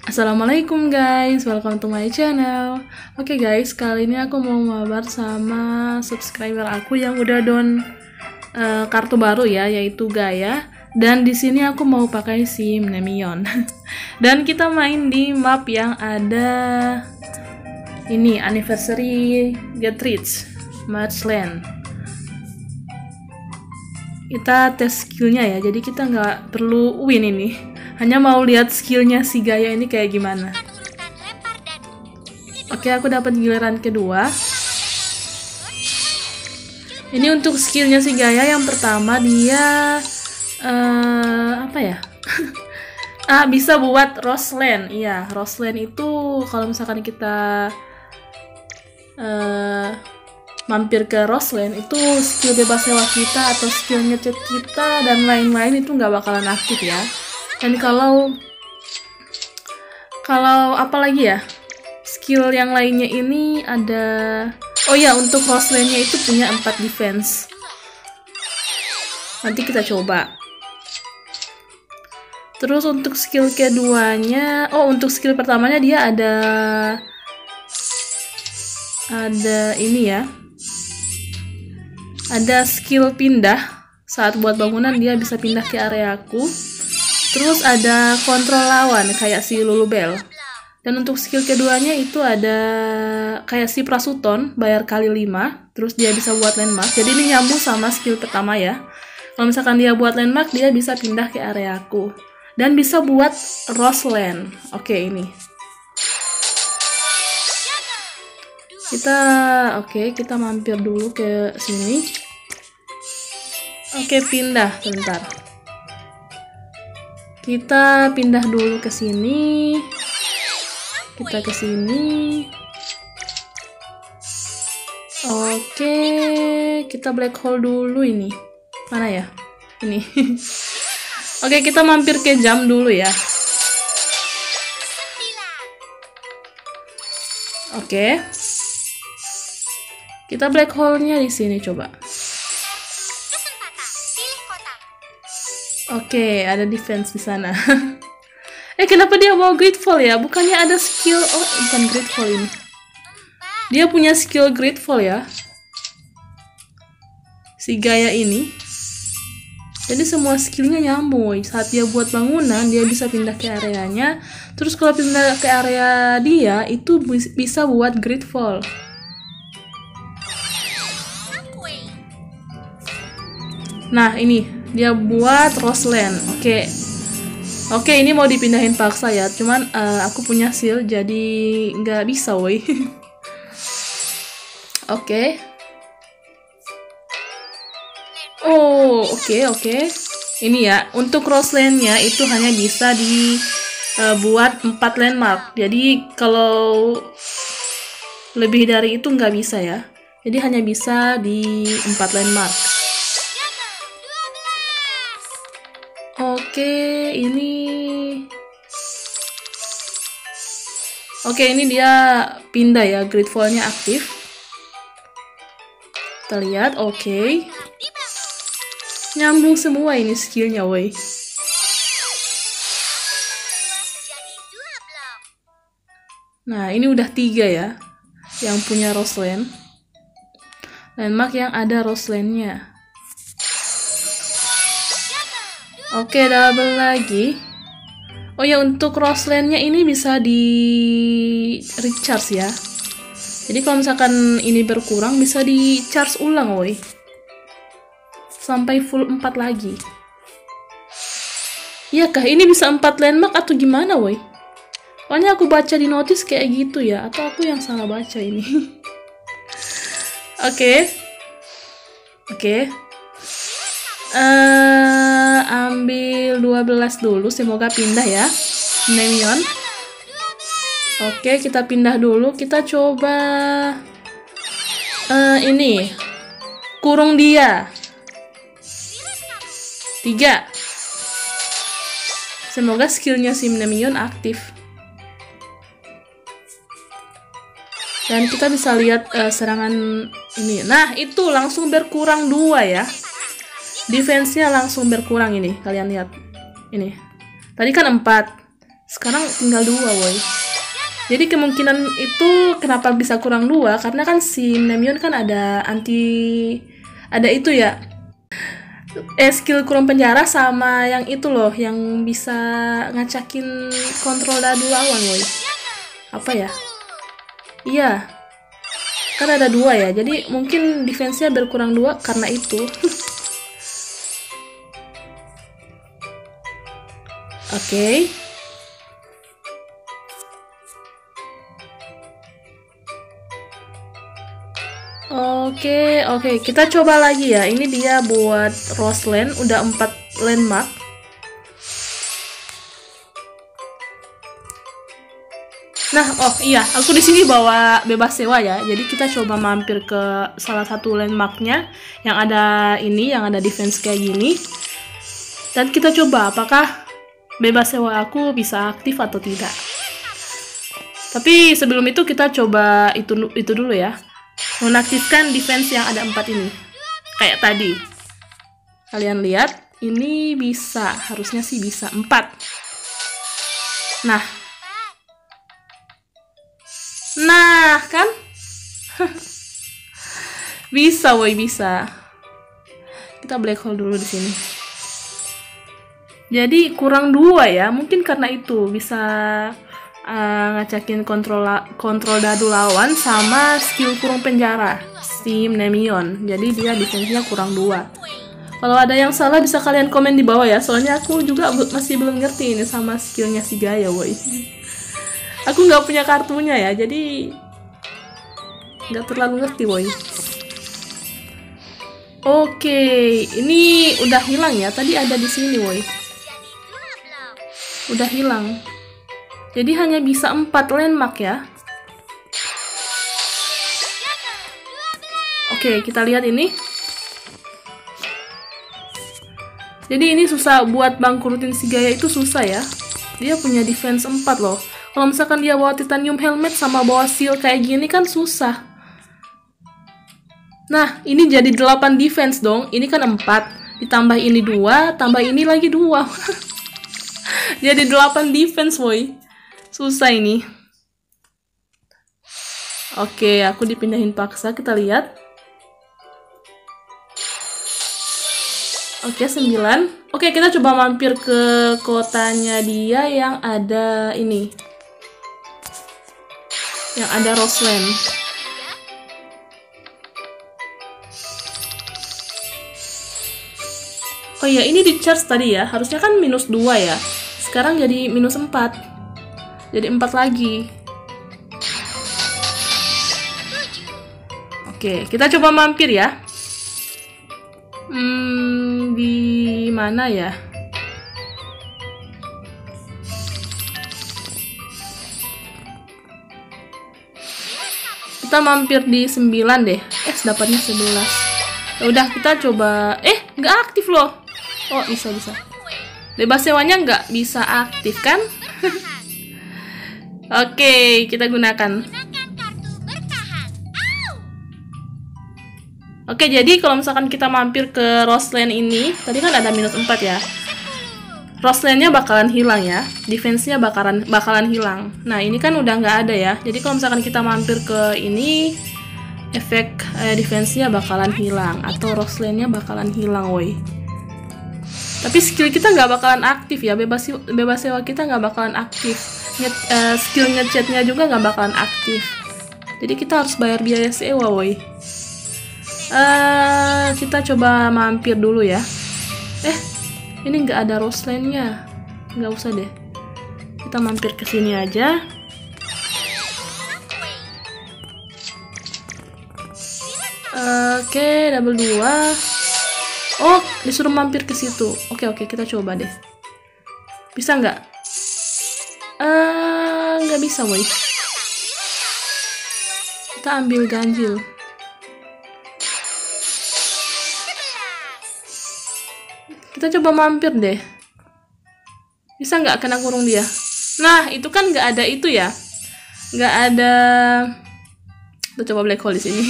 Assalamualaikum guys, welcome to my channel. Oke guys, kali ini aku mau mabar sama subscriber aku yang udah down kartu baru ya, yaitu Gaia. Dan di sini aku mau pakai si Nemion. Dan kita main di map yang ada ini anniversary Get Rich Marchland. Kita tes skillnya ya, jadi kita nggak perlu win ini. Hanya mau lihat skillnya si Gaia ini kayak gimana. Oke, aku dapat giliran kedua. Ini untuk skillnya si Gaia yang pertama, dia apa ya? Bisa buat Roseland. Iya, Roseland itu kalau misalkan kita mampir ke Roseland, itu skill bebas sewa kita atau skill ngecat kita dan lain-lain itu nggak bakalan aktif ya. Dan kalau apa lagi ya, skill yang lainnya ini ada, oh ya, untuk Roseland-nya itu punya 4 defense. Nanti kita coba. Terus untuk skill keduanya, untuk skill pertamanya dia ada ini ya, ada skill pindah. Saat buat bangunan dia bisa pindah ke areaku. Terus ada kontrol lawan kayak si Lulubel. Dan untuk skill keduanya itu ada kayak si Prasuton, bayar kali 5. Terus dia bisa buat landmark. Jadi ini nyambung sama skill pertama ya. Kalau misalkan dia buat landmark, dia bisa pindah ke areaku. Dan bisa buat Roseland. Oke, ini. Kita mampir dulu ke sini. Oke, pindah bentar. Kita pindah dulu ke sini. Kita ke sini. Oke, kita black hole dulu ini. Mana ya? Ini. Oke, kita mampir ke jam dulu ya. Oke. Kita black hole-nya di sini coba. Oke, ada defense di sana. Kenapa dia bawa Grateful ya? Bukannya ada skill? Oh, bukan Grateful ini. Dia punya skill Grateful ya. Si Gaia ini. Jadi semua skillnya nyambung, woy. Saat dia buat bangunan, dia bisa pindah ke areanya. Terus kalau pindah ke area dia, itu bisa buat Grateful. Nah, ini. Dia buat Roseland. Oke, ini mau dipindahin paksa ya. Cuman aku punya seal, jadi nggak bisa, woi. Oke. Oke. Ini ya, untuk Roseland-nya itu hanya bisa dibuat 4 landmark. Jadi kalau lebih dari itu nggak bisa ya. Jadi hanya bisa di 4 landmark. Ini dia pindah ya, Grateful-nya aktif. Kita lihat, oke. Nyambung semua ini skillnya, woi. Nah, ini udah 3 ya, yang punya Roseland. Landmark yang ada Roseland-nya. Oke, double lagi. Oh ya, untuk Roseland-nya ini bisa di recharge ya. Jadi kalau misalkan ini berkurang, bisa di charge ulang, woi. Sampai full 4 lagi. Iyakah ini bisa 4 landmark atau gimana, woi? Pokoknya aku baca di notice kayak gitu ya. Atau aku yang salah baca ini. Oke. Ambil 12 dulu, semoga pindah ya Nemion. Oke, kita pindah dulu. Kita coba ini kurung dia 3. Semoga skillnya si Nemion aktif. Dan kita bisa lihat serangan ini. Nah, itu langsung berkurang 2 ya. Defense-nya langsung berkurang ini. Kalian lihat. Ini. Tadi kan 4. Sekarang tinggal 2, woy. Jadi kemungkinan itu kenapa bisa kurang 2? Karena kan si Nemion kan ada itu ya. Skill kurung penjara sama yang itu loh, yang bisa ngacakin kontrol dadu lawan, woy. Apa ya? Iya. Kan ada 2 ya. Jadi mungkin defense-nya berkurang 2 karena itu. Oke. Oke, kita coba lagi ya. Ini dia buat Roseland, udah 4 landmark. Nah, oh iya, aku di sini bawa bebas sewa ya. Jadi kita coba mampir ke salah satu landmarknya yang ada ini, yang ada defense kayak gini. Dan kita coba apakah bebas sewa aku bisa aktif atau tidak. Tapi sebelum itu kita coba itu dulu ya. Menaktifkan defense yang ada 4 ini. Kayak tadi. Kalian lihat, ini bisa, harusnya sih bisa 4. Nah, kan? Bisa, woy, bisa. Kita black hole dulu di sini. Jadi kurang 2 ya, mungkin karena itu bisa ngacakin kontrol dadu lawan sama skill kurung penjara si Nemion. Jadi dia defense-nya kurang 2. Kalau ada yang salah bisa kalian komen di bawah ya, soalnya aku juga masih belum ngerti ini sama skillnya si Gaia, woy. Aku nggak punya kartunya ya, jadi nggak terlalu ngerti, woy. Oke, ini udah hilang ya. Tadi ada di sini, woy. Udah hilang. Jadi hanya bisa 4 landmark ya. Oke, kita lihat ini. Jadi ini susah buat bangkrutin si Gaia, itu susah ya. Dia punya defense 4 loh. Kalau misalkan dia bawa titanium helmet sama bawa shield kayak gini kan susah. Nah, ini jadi 8 defense dong. Ini kan 4. Ditambah ini 2, tambah ini lagi 2. Jadi 8 defense, woy. Susah ini. Oke, aku dipindahin paksa. Kita lihat. Oke, 9. Oke, kita coba mampir ke kotanya dia yang ada ini. Yang ada Roseland. Oh iya, ini di charge tadi ya. Harusnya kan minus 2 ya. Sekarang jadi minus 4. Jadi 4 lagi. Oke, kita coba mampir ya. Di mana ya? Kita mampir di 9 deh. Dapatnya 11. Ya udah, kita coba. Nggak aktif loh. Oh, bisa. Bebas sewanya nggak bisa aktif kan? Oke, kita gunakan. Oke, jadi kalau misalkan kita mampir ke Roseland ini, tadi kan ada minus 4 ya. Roseland-nya bakalan hilang ya. Defense-nya bakalan hilang. Nah, ini kan udah nggak ada ya. Jadi kalau misalkan kita mampir ke ini, efek defense-nya bakalan hilang. Atau Roseland-nya bakalan hilang, woy. Tapi skill kita nggak bakalan aktif ya. Bebas sewa kita nggak bakalan aktif. Skill ngechatnya juga nggak bakalan aktif. Jadi kita harus bayar biaya sewa, woy. Kita coba mampir dulu ya. Ini nggak ada Roseland-nya. Nggak usah deh. Kita mampir ke sini aja. Oke, double 2. Oh, disuruh mampir ke situ. Oke, kita coba deh. Bisa nggak? Nggak bisa, woy. Kita ambil ganjil. Kita coba mampir deh. Bisa nggak kena kurung dia? Nah, itu kan nggak ada itu ya. Nggak ada Kita coba black hole di sini.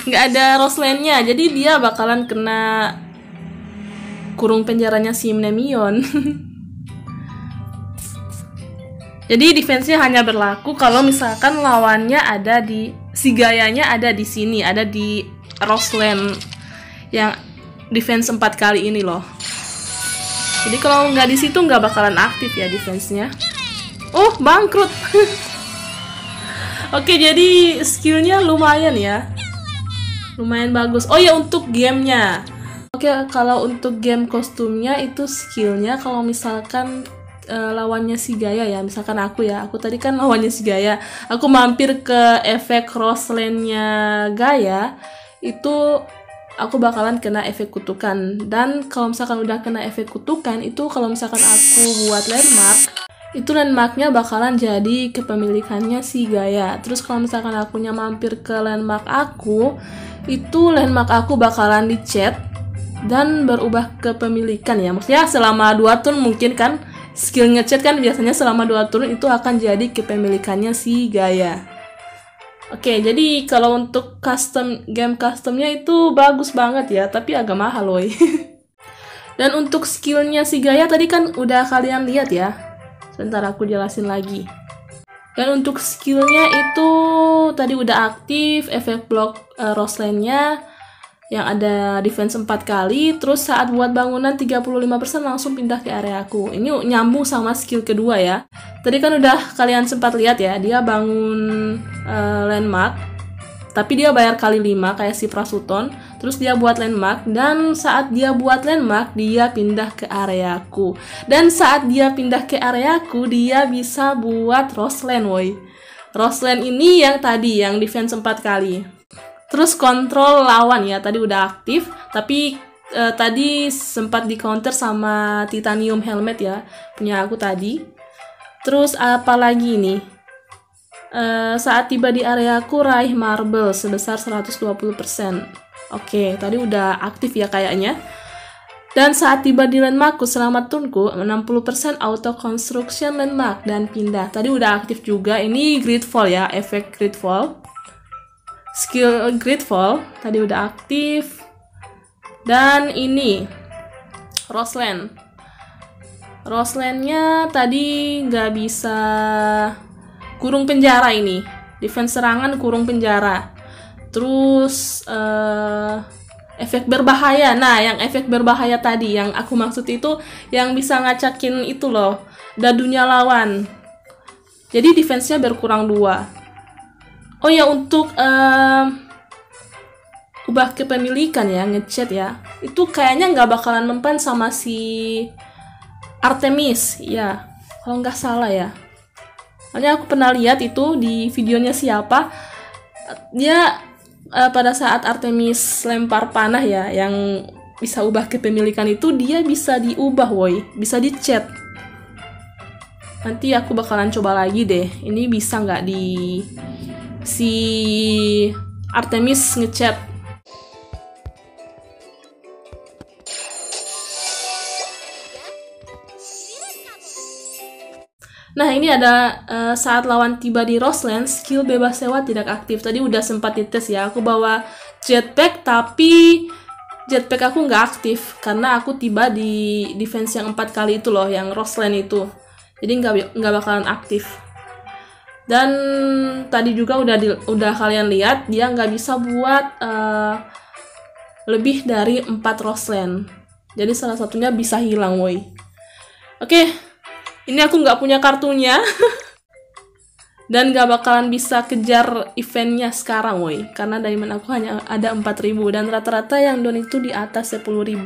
Nggak ada Roseland-nya, jadi dia bakalan kena kurung penjaranya si Nemion. Jadi defense-nya hanya berlaku kalau misalkan lawannya ada di si gayanya ada di sini, ada di Roseland yang defense 4 kali ini loh. Jadi kalau nggak di situ nggak bakalan aktif ya defense-nya. Oh, bangkrut. Oke, jadi skillnya lumayan ya. Lumayan bagus. Oh ya, untuk gamenya. Oke, kalau untuk game kostumnya itu skillnya kalau misalkan lawannya si Gaia ya. Misalkan aku tadi kan lawannya si Gaia. Aku mampir ke efek Roseland-nya Gaia, itu aku bakalan kena efek kutukan. Dan kalau misalkan udah kena efek kutukan, itu kalau misalkan aku buat landmark, itu landmarknya bakalan jadi kepemilikannya si Gaia. Terus kalau misalkan akunya mampir ke landmark aku, itu landmark aku bakalan dicet dan berubah kepemilikan ya. Maksudnya selama 2 turn mungkin kan, skill ngechat kan biasanya selama 2 turn itu akan jadi kepemilikannya si Gaia. Oke, jadi kalau untuk game customnya itu bagus banget ya, tapi agak mahal woy. Dan untuk skillnya si Gaia tadi kan udah kalian lihat ya. Sebentar aku jelasin lagi. Dan untuk skillnya itu tadi udah aktif, efek block Roseland-nya yang ada defense 4 kali, terus saat buat bangunan 35% langsung pindah ke area aku. Ini nyambung sama skill kedua ya. Tadi kan udah kalian sempat lihat ya, dia bangun landmark, tapi dia bayar kali 5 kayak si Prasuton. Terus dia buat landmark, dan saat dia buat landmark, dia pindah ke areaku. Dan saat dia pindah ke areaku, dia bisa buat Roseland woy. Roseland ini yang tadi, yang defense 4 kali. Terus kontrol lawan ya, tadi udah aktif, tapi tadi sempat di counter sama titanium helmet ya, punya aku tadi. Terus apa lagi nih? Saat tiba di areaku raih marble sebesar 120%. Oke, tadi udah aktif ya kayaknya. Dan saat tiba di landmarkku selama turnku 60% auto construction landmark dan pindah. Tadi udah aktif juga. Ini Gridfall ya, efek Gridfall. Skill Gridfall tadi udah aktif. Dan ini Roseland. Roseland-nya tadi nggak bisa kurung penjara ini. Defense serangan kurung penjara. Terus efek berbahaya. Nah, yang efek berbahaya tadi yang aku maksud itu yang bisa ngacakin itu loh, dadunya lawan. Jadi defense-nya berkurang 2. Oh ya, untuk ubah kepemilikan ya, ngechat ya. Itu kayaknya nggak bakalan mempan sama si Artemis, ya, kalau nggak salah ya. Soalnya aku pernah lihat itu di videonya siapa, dia pada saat Artemis lempar panah ya, yang bisa ubah kepemilikan itu, dia bisa diubah woy, bisa dichat. Nanti aku bakalan coba lagi deh, ini bisa nggak di si Artemis ngechat. Nah, ini ada saat lawan tiba di Roseland, skill bebas sewa tidak aktif. Tadi udah sempat dites ya, aku bawa jetpack, tapi jetpack aku nggak aktif karena aku tiba di defense yang 4 kali itu loh, yang Roseland itu. Jadi nggak bakalan aktif. Dan tadi juga udah kalian lihat, dia nggak bisa buat lebih dari 4 Roseland. Jadi salah satunya bisa hilang woy. Oke. Ini aku nggak punya kartunya. Dan nggak bakalan bisa kejar eventnya sekarang woy. Karena diamond aku hanya ada 4.000. Dan rata-rata yang don itu di atas 10.000.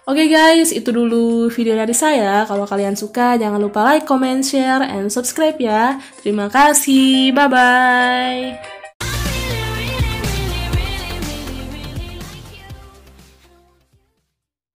Oke guys, itu dulu video dari saya. Kalau kalian suka, jangan lupa like, comment, share, and subscribe ya. Terima kasih. Bye-bye.